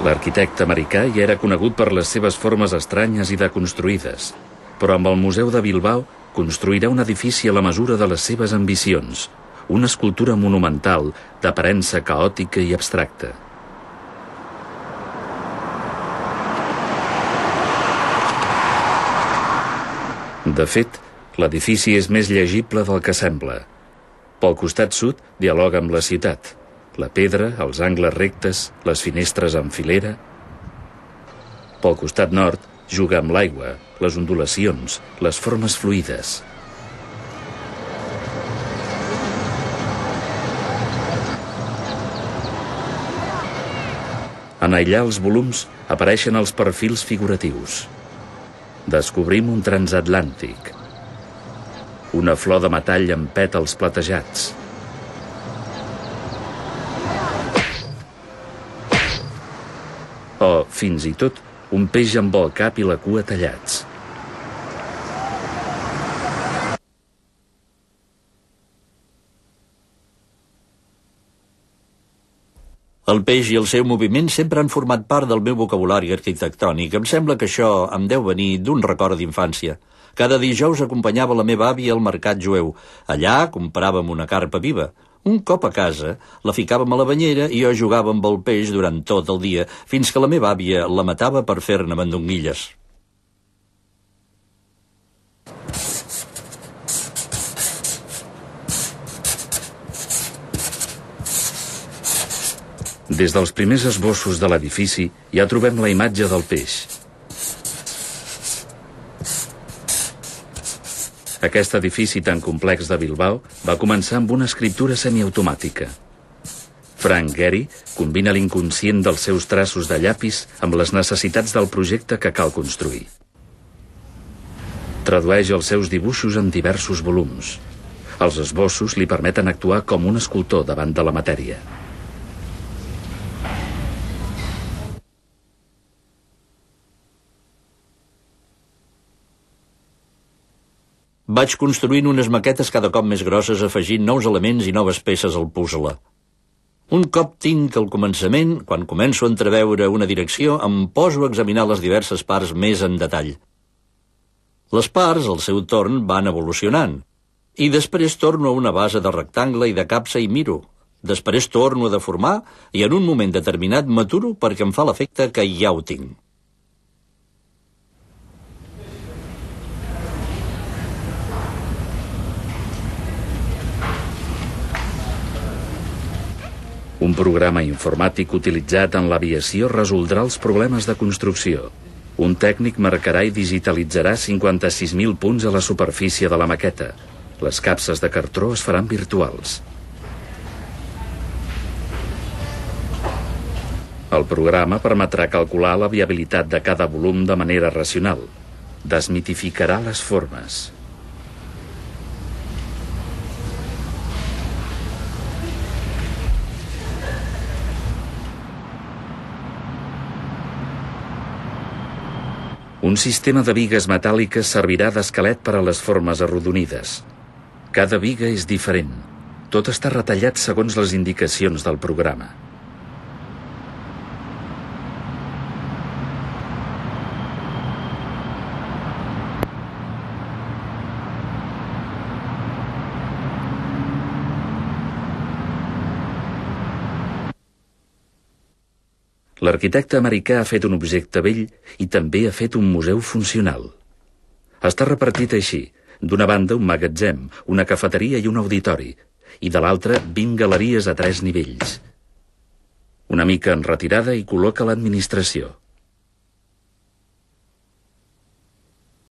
L'arquitecte americà ja era conegut per les seves formes estranyes i deconstruïdes, però amb el Museu de Bilbao construirà un edifici a la mesura de les seves ambicions, una escultura monumental d'aparença caòtica i abstracta. De fet, l'edifici és més llegible del que sembla. Pel costat sud dialoga amb la ciutat. La pedra, els angles rectes, les finestres en filera. Pel costat nord juga amb l'aigua, les ondulacions, les formes fluides. En aïllar els volums apareixen els perfils figuratius. Descobrim un transatlàntic. Una flor de metall amb pètals platejats. O, fins i tot, un peix amb el cap i la cua tallats. El peix i el seu moviment sempre han format part del meu vocabulari arquitectònic. Em sembla que això em deu venir d'un record d'infància. Cada dijous acompanyava la meva àvia al mercat jueu. Allà compràvem una carpa viva. Un cop a casa, la ficàvem a la banyera i jo jugava amb el peix durant tot el dia, fins que la meva àvia la matava per fer-ne mandonguilles. Des dels primers esbossos de l'edifici ja trobem la imatge del peix. Aquest edifici tan complex de Bilbao va començar amb una escriptura semiautomàtica. Frank Gehry combina l'inconscient dels seus traços de llapis amb les necessitats del projecte que cal construir. Tradueix els seus dibuixos en diversos volums. Els esbossos li permeten actuar com un escultor davant de la matèria. Vaig construint unes maquetes cada cop més grosses, afegint nous elements i noves peces al puzzle. Un cop tinc el començament, quan començo a entreveure una direcció, em poso a examinar les diverses parts més en detall. Les parts, al seu torn, van evolucionant. I després torno a una base de rectangle i de capsa i miro. Després torno a deformar i en un moment determinat m'aturo perquè em fa l'efecte que ja ho tinc. Un programa informàtic utilitzat en l'aviació resoldrà els problemes de construcció. Un tècnic marcarà i digitalitzarà 56.000 punts a la superfície de la maqueta. Les capses de cartró es faran virtuals. El programa permetrà calcular la viabilitat de cada volum de manera racional. Desmitificarà les formes. Un sistema de bigues metàl·liques servirà d'esquelet per a les formes arrodonides. Cada biga és diferent. Tot està retallat segons les indicacions del programa. L'arquitecte americà ha fet un objecte vell i també ha fet un museu funcional. Està repartit així. D'una banda, un magatzem, una cafeteria i un auditori, i de l'altra, 20 galeries a 3 nivells. Una mica en retirada hi col·loca l'administració.